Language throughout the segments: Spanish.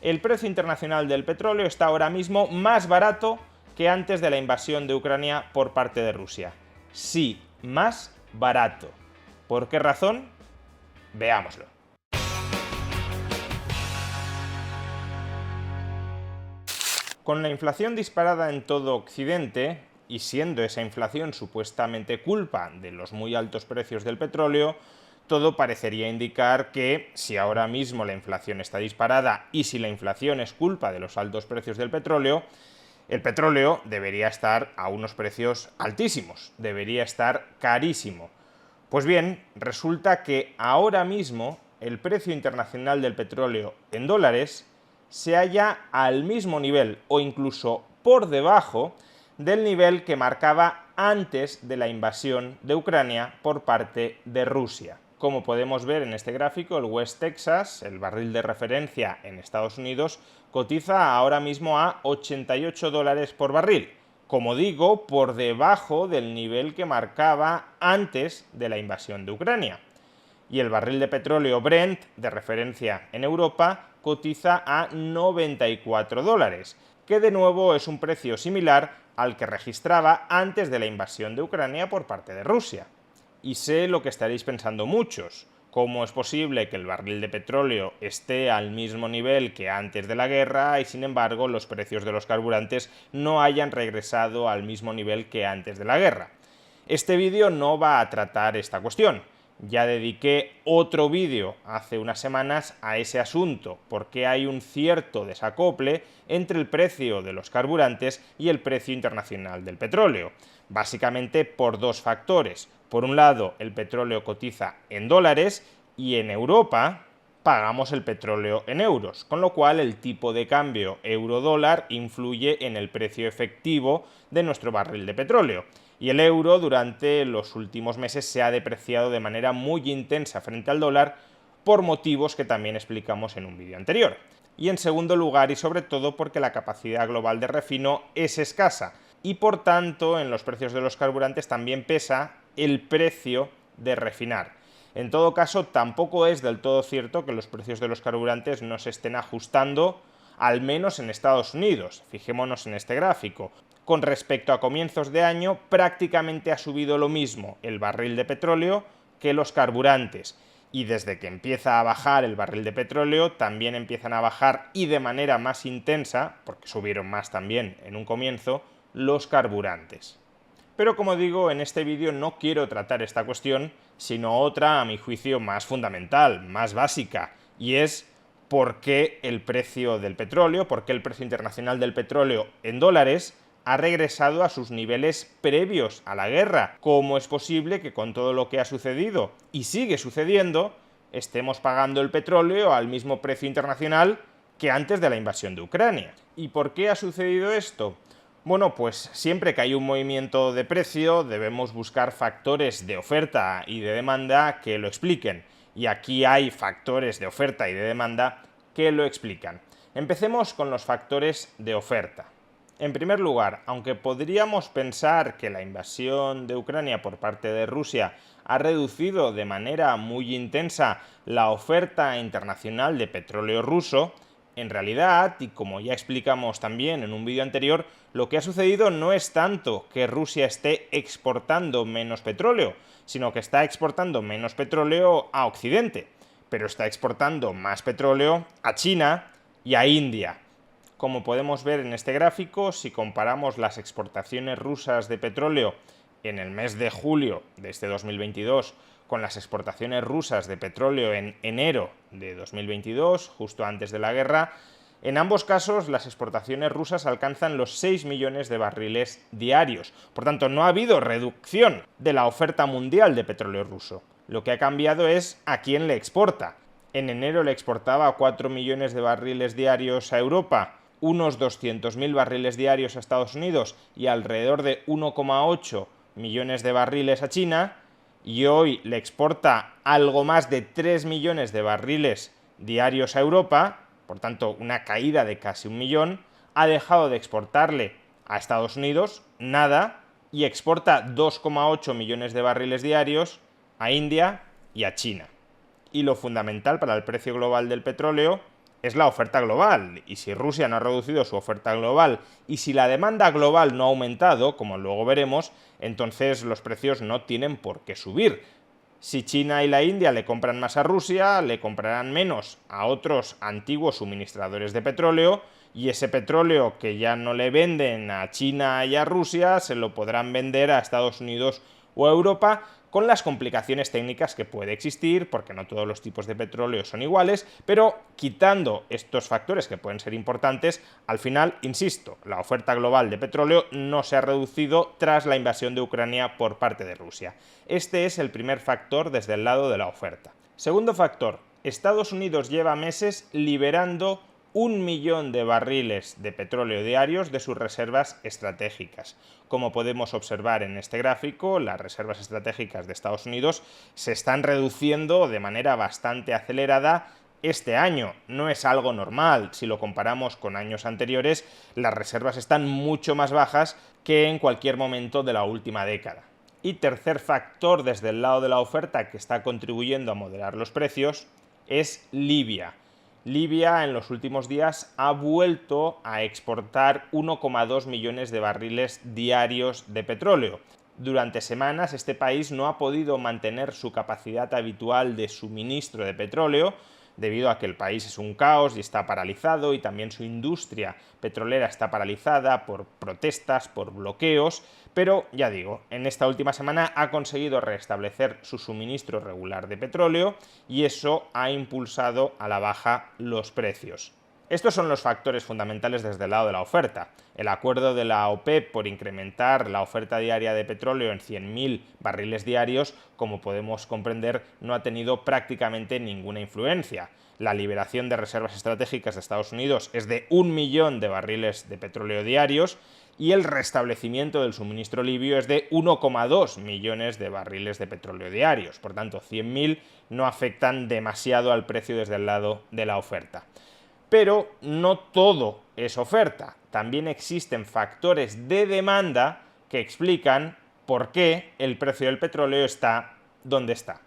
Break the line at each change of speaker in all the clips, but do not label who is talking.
el precio internacional del petróleo está ahora mismo más barato que antes de la invasión de Ucrania por parte de Rusia. Sí, más barato. ¿Por qué razón? Veámoslo. Con la inflación disparada en todo Occidente, y siendo esa inflación supuestamente culpa de los muy altos precios del petróleo, todo parecería indicar que si ahora mismo la inflación está disparada y si la inflación es culpa de los altos precios del petróleo, el petróleo debería estar a unos precios altísimos, debería estar carísimo. Pues bien, resulta que ahora mismo el precio internacional del petróleo en dólares se halla al mismo nivel o incluso por debajo del nivel que marcaba antes de la invasión de Ucrania por parte de Rusia. Como podemos ver en este gráfico, el West Texas, el barril de referencia en Estados Unidos, cotiza ahora mismo a $88 por barril. Como digo, por debajo del nivel que marcaba antes de la invasión de Ucrania. Y el barril de petróleo Brent, de referencia en Europa, cotiza a $94, que de nuevo es un precio similar al que registraba antes de la invasión de Ucrania por parte de Rusia. Y sé lo que estaréis pensando muchos. ¿Cómo es posible que el barril de petróleo esté al mismo nivel que antes de la guerra y sin embargo los precios de los carburantes no hayan regresado al mismo nivel que antes de la guerra? Este vídeo no va a tratar esta cuestión. Ya dediqué otro vídeo hace unas semanas a ese asunto, porque hay un cierto desacople entre el precio de los carburantes y el precio internacional del petróleo. Básicamente por dos factores. Por un lado, el petróleo cotiza en dólares y en Europa pagamos el petróleo en euros, con lo cual el tipo de cambio euro-dólar influye en el precio efectivo de nuestro barril de petróleo. Y el euro durante los últimos meses se ha depreciado de manera muy intensa frente al dólar por motivos que también explicamos en un vídeo anterior. Y en segundo lugar y sobre todo porque la capacidad global de refino es escasa y por tanto en los precios de los carburantes también pesa el precio de refinar. En todo caso, tampoco es del todo cierto que los precios de los carburantes no se estén ajustando, al menos en Estados Unidos. Fijémonos en este gráfico. Con respecto a comienzos de año, prácticamente ha subido lo mismo el barril de petróleo que los carburantes. Y desde que empieza a bajar el barril de petróleo, también empiezan a bajar y de manera más intensa, porque subieron más también en un comienzo, los carburantes. Pero como digo, en este vídeo no quiero tratar esta cuestión, sino otra, a mi juicio, más fundamental, más básica, y es por qué el precio del petróleo, por qué el precio internacional del petróleo en dólares ha regresado a sus niveles previos a la guerra. ¿Cómo es posible que con todo lo que ha sucedido y sigue sucediendo, estemos pagando el petróleo al mismo precio internacional que antes de la invasión de Ucrania? ¿Y por qué ha sucedido esto? Bueno, pues siempre que hay un movimiento de precio debemos buscar factores de oferta y de demanda que lo expliquen. Y aquí hay factores de oferta y de demanda que lo explican. Empecemos con los factores de oferta. En primer lugar, aunque podríamos pensar que la invasión de Ucrania por parte de Rusia ha reducido de manera muy intensa la oferta internacional de petróleo ruso, en realidad, y como ya explicamos también en un vídeo anterior, lo que ha sucedido no es tanto que Rusia esté exportando menos petróleo, sino que está exportando menos petróleo a Occidente, pero está exportando más petróleo a China y a India. Como podemos ver en este gráfico, si comparamos las exportaciones rusas de petróleo en el mes de julio de este 2022 con las exportaciones rusas de petróleo en enero de 2022, justo antes de la guerra, en ambos casos las exportaciones rusas alcanzan los 6 millones de barriles diarios. Por tanto, no ha habido reducción de la oferta mundial de petróleo ruso. Lo que ha cambiado es a quién le exporta. En enero le exportaba 4 millones de barriles diarios a Europa, unos 200.000 barriles diarios a Estados Unidos y alrededor de 1,8 millones de barriles a China, y hoy le exporta algo más de 3 millones de barriles diarios a Europa, por tanto una caída de casi 1 millón, ha dejado de exportarle a Estados Unidos nada y exporta 2,8 millones de barriles diarios a India y a China. Y lo fundamental para el precio global del petróleo es la oferta global, y si Rusia no ha reducido su oferta global y si la demanda global no ha aumentado, como luego veremos, entonces los precios no tienen por qué subir. Si China y la India le compran más a Rusia, le comprarán menos a otros antiguos suministradores de petróleo, y ese petróleo que ya no le venden a China y a Rusia se lo podrán vender a Estados Unidos o a Europa, con las complicaciones técnicas que puede existir, porque no todos los tipos de petróleo son iguales, pero quitando estos factores que pueden ser importantes, al final, insisto, la oferta global de petróleo no se ha reducido tras la invasión de Ucrania por parte de Rusia. Este es el primer factor desde el lado de la oferta. Segundo factor, Estados Unidos lleva meses liberando 1 millón de barriles de petróleo diarios de sus reservas estratégicas. Como podemos observar en este gráfico, las reservas estratégicas de Estados Unidos se están reduciendo de manera bastante acelerada este año. No es algo normal. Si lo comparamos con años anteriores, las reservas están mucho más bajas que en cualquier momento de la última década. Y tercer factor desde el lado de la oferta que está contribuyendo a moderar los precios es Libia. Libia en los últimos días ha vuelto a exportar 1,2 millones de barriles diarios de petróleo. Durante semanas este país no ha podido mantener su capacidad habitual de suministro de petróleo, debido a que el país es un caos y está paralizado, y también su industria petrolera está paralizada por protestas, por bloqueos, pero ya digo, en esta última semana ha conseguido restablecer su suministro regular de petróleo y eso ha impulsado a la baja los precios. Estos son los factores fundamentales desde el lado de la oferta. El acuerdo de la OPEP por incrementar la oferta diaria de petróleo en 100.000 barriles diarios, como podemos comprender, no ha tenido prácticamente ninguna influencia. La liberación de reservas estratégicas de Estados Unidos es de 1 millón de barriles de petróleo diarios y el restablecimiento del suministro libio es de 1,2 millones de barriles de petróleo diarios. Por tanto, 100.000 no afectan demasiado al precio desde el lado de la oferta. Pero no todo es oferta. También existen factores de demanda que explican por qué el precio del petróleo está donde está.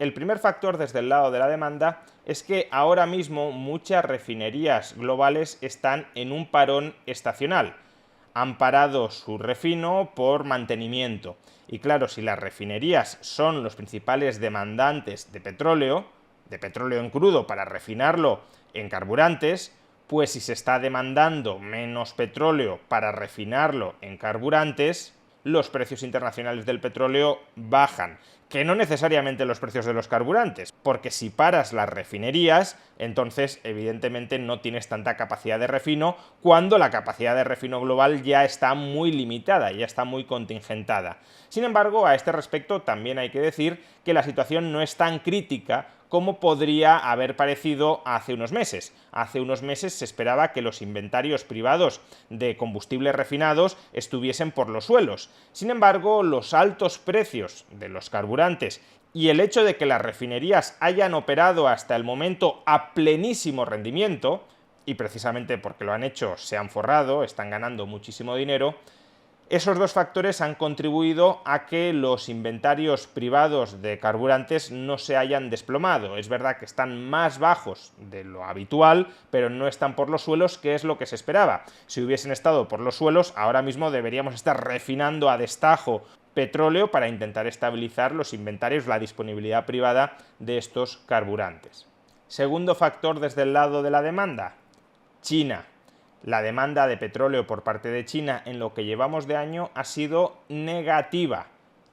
El primer factor desde el lado de la demanda es que ahora mismo muchas refinerías globales están en un parón estacional. Han parado su refino por mantenimiento. Y claro, si las refinerías son los principales demandantes de petróleo en crudo para refinarlo en carburantes, pues si se está demandando menos petróleo para refinarlo en carburantes, los precios internacionales del petróleo bajan. Que no necesariamente los precios de los carburantes, porque si paras las refinerías, entonces evidentemente no tienes tanta capacidad de refino, cuando la capacidad de refino global ya está muy limitada, ya está muy contingentada. Sin embargo, a este respecto también hay que decir que la situación no es tan crítica como podría haber parecido hace unos meses. Hace unos meses se esperaba que los inventarios privados de combustibles refinados estuviesen por los suelos. Sin embargo, los altos precios de los carburantes y el hecho de que las refinerías hayan operado hasta el momento a plenísimo rendimiento, y precisamente porque lo han hecho se han forrado, están ganando muchísimo dinero, esos dos factores han contribuido a que los inventarios privados de carburantes no se hayan desplomado. Es verdad que están más bajos de lo habitual, pero no están por los suelos, que es lo que se esperaba. Si hubiesen estado por los suelos, ahora mismo deberíamos estar refinando a destajo petróleo para intentar estabilizar los inventarios, la disponibilidad privada de estos carburantes. Segundo factor desde el lado de la demanda, China. La demanda de petróleo por parte de China en lo que llevamos de año ha sido negativa.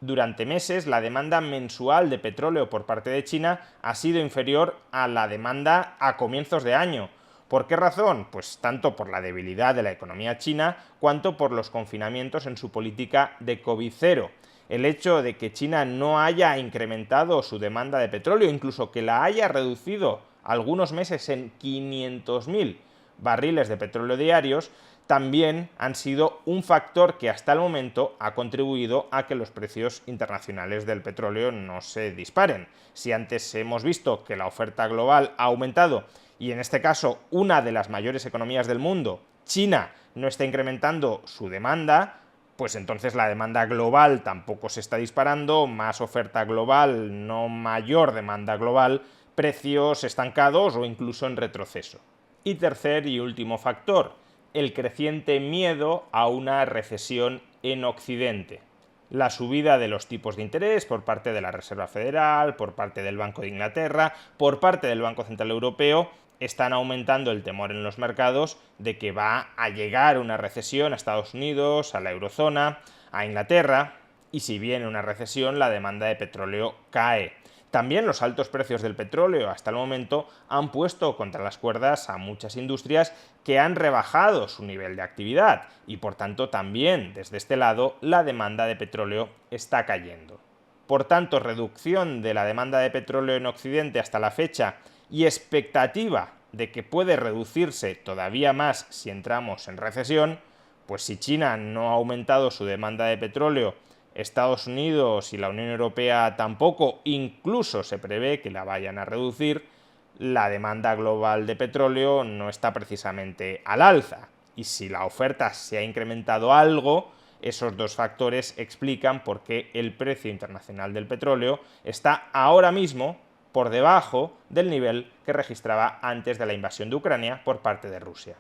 Durante meses la demanda mensual de petróleo por parte de China ha sido inferior a la demanda a comienzos de año. ¿Por qué razón? Pues tanto por la debilidad de la economía china cuanto por los confinamientos en su política de COVID-0. El hecho de que China no haya incrementado su demanda de petróleo, incluso que la haya reducido algunos meses en 500.000 barriles de petróleo diarios, también han sido un factor que hasta el momento ha contribuido a que los precios internacionales del petróleo no se disparen. Si antes hemos visto que la oferta global ha aumentado y en este caso una de las mayores economías del mundo, China, no está incrementando su demanda, pues entonces la demanda global tampoco se está disparando, más oferta global, no mayor demanda global, precios estancados o incluso en retroceso. Y tercer y último factor, el creciente miedo a una recesión en Occidente. La subida de los tipos de interés por parte de la Reserva Federal, por parte del Banco de Inglaterra, por parte del Banco Central Europeo, están aumentando el temor en los mercados de que va a llegar una recesión a Estados Unidos, a la eurozona, a Inglaterra, y si viene una recesión, la demanda de petróleo cae. También los altos precios del petróleo hasta el momento han puesto contra las cuerdas a muchas industrias que han rebajado su nivel de actividad y por tanto también desde este lado la demanda de petróleo está cayendo. Por tanto, reducción de la demanda de petróleo en Occidente hasta la fecha y expectativa de que puede reducirse todavía más si entramos en recesión, pues si China no ha aumentado su demanda de petróleo, Estados Unidos y la Unión Europea tampoco, incluso se prevé que la vayan a reducir, la demanda global de petróleo no está precisamente al alza. Y si la oferta se ha incrementado algo, esos dos factores explican por qué el precio internacional del petróleo está ahora mismo por debajo del nivel que registraba antes de la invasión de Ucrania por parte de Rusia.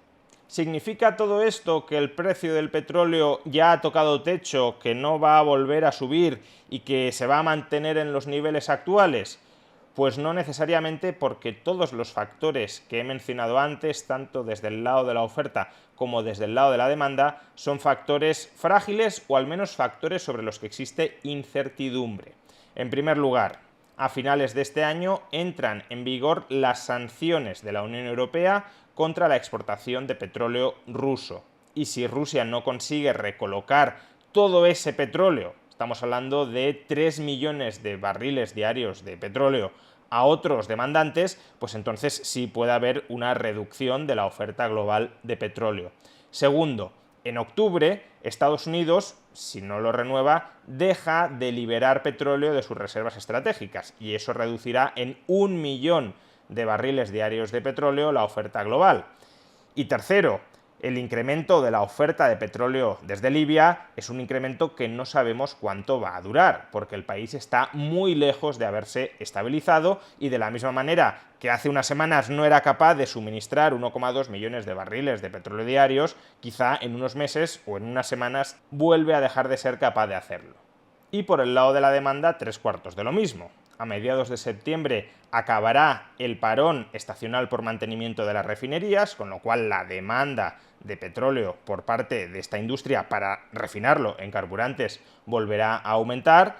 ¿Significa todo esto que el precio del petróleo ya ha tocado techo, que no va a volver a subir y que se va a mantener en los niveles actuales? Pues no necesariamente, porque todos los factores que he mencionado antes, tanto desde el lado de la oferta como desde el lado de la demanda, son factores frágiles o al menos factores sobre los que existe incertidumbre. En primer lugar, a finales de este año entran en vigor las sanciones de la Unión Europea contra la exportación de petróleo ruso. Y si Rusia no consigue recolocar todo ese petróleo, estamos hablando de 3 millones de barriles diarios de petróleo, a otros demandantes, pues entonces sí puede haber una reducción de la oferta global de petróleo. Segundo, en octubre, Estados Unidos, si no lo renueva, deja de liberar petróleo de sus reservas estratégicas y eso reducirá en 1 millón de barriles diarios de petróleo la oferta global. Y tercero, el incremento de la oferta de petróleo desde Libia es un incremento que no sabemos cuánto va a durar, porque el país está muy lejos de haberse estabilizado y de la misma manera que hace unas semanas no era capaz de suministrar 1,2 millones de barriles de petróleo diarios, quizá en unos meses o en unas semanas vuelve a dejar de ser capaz de hacerlo. Y por el lado de la demanda, 3/4 de lo mismo. A mediados de septiembre acabará el parón estacional por mantenimiento de las refinerías, con lo cual la demanda de petróleo por parte de esta industria para refinarlo en carburantes volverá a aumentar.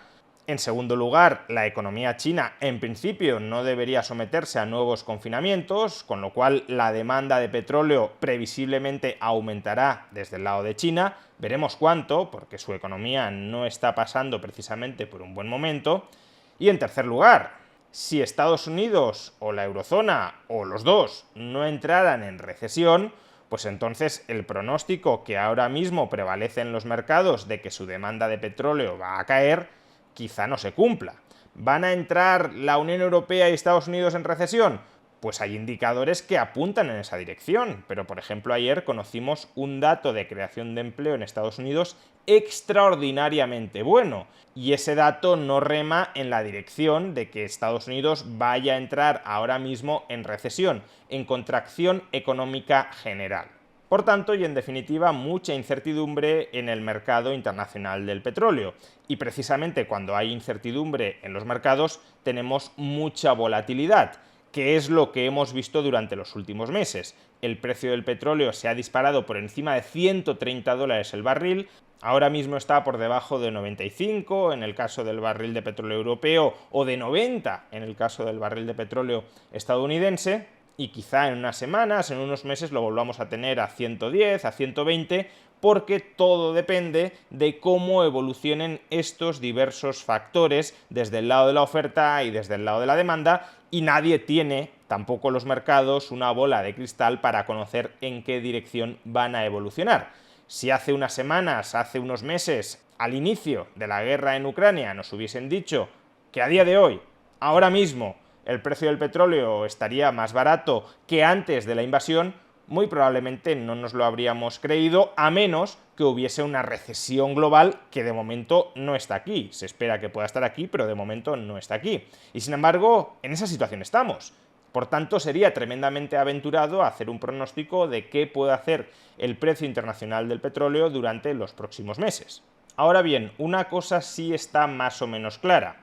En segundo lugar, la economía china en principio no debería someterse a nuevos confinamientos, con lo cual la demanda de petróleo previsiblemente aumentará desde el lado de China. Veremos cuánto, porque su economía no está pasando precisamente por un buen momento. Y en tercer lugar, si Estados Unidos o la eurozona o los dos no entraran en recesión, pues entonces el pronóstico que ahora mismo prevalece en los mercados de que su demanda de petróleo va a caer, quizá no se cumpla. ¿Van a entrar la Unión Europea y Estados Unidos en recesión? Pues hay indicadores que apuntan en esa dirección, pero por ejemplo ayer conocimos un dato de creación de empleo en Estados Unidos extraordinariamente bueno, y ese dato no rema en la dirección de que Estados Unidos vaya a entrar ahora mismo en recesión, en contracción económica general. Por tanto, y en definitiva, mucha incertidumbre en el mercado internacional del petróleo. Y precisamente cuando hay incertidumbre en los mercados, tenemos mucha volatilidad, que es lo que hemos visto durante los últimos meses. El precio del petróleo se ha disparado por encima de $130 el barril, ahora mismo está por debajo de 95 en el caso del barril de petróleo europeo o de 90 en el caso del barril de petróleo estadounidense, y quizá en unas semanas, en unos meses lo volvamos a tener a 110, a 120, porque todo depende de cómo evolucionen estos diversos factores desde el lado de la oferta y desde el lado de la demanda, y nadie tiene, tampoco los mercados, una bola de cristal para conocer en qué dirección van a evolucionar. Si hace unas semanas, hace unos meses, al inicio de la guerra en Ucrania, nos hubiesen dicho que a día de hoy, ahora mismo, el precio del petróleo estaría más barato que antes de la invasión, muy probablemente no nos lo habríamos creído, a menos que hubiese una recesión global que de momento no está aquí. Se espera que pueda estar aquí, pero de momento no está aquí. Y sin embargo, en esa situación estamos. Por tanto, sería tremendamente aventurado hacer un pronóstico de qué puede hacer el precio internacional del petróleo durante los próximos meses. Ahora bien, una cosa sí está más o menos clara.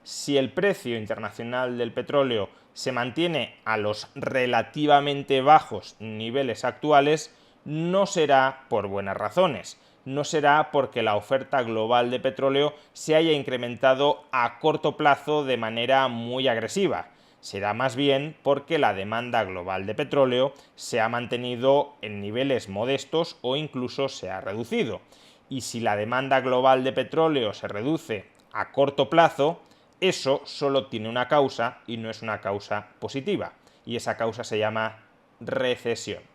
Si el precio internacional del petróleo se mantiene a los relativamente bajos niveles actuales, no será por buenas razones. No será porque la oferta global de petróleo se haya incrementado a corto plazo de manera muy agresiva. Será más bien porque la demanda global de petróleo se ha mantenido en niveles modestos o incluso se ha reducido. Y si la demanda global de petróleo se reduce a corto plazo, eso solo tiene una causa y no es una causa positiva. Y esa causa se llama recesión.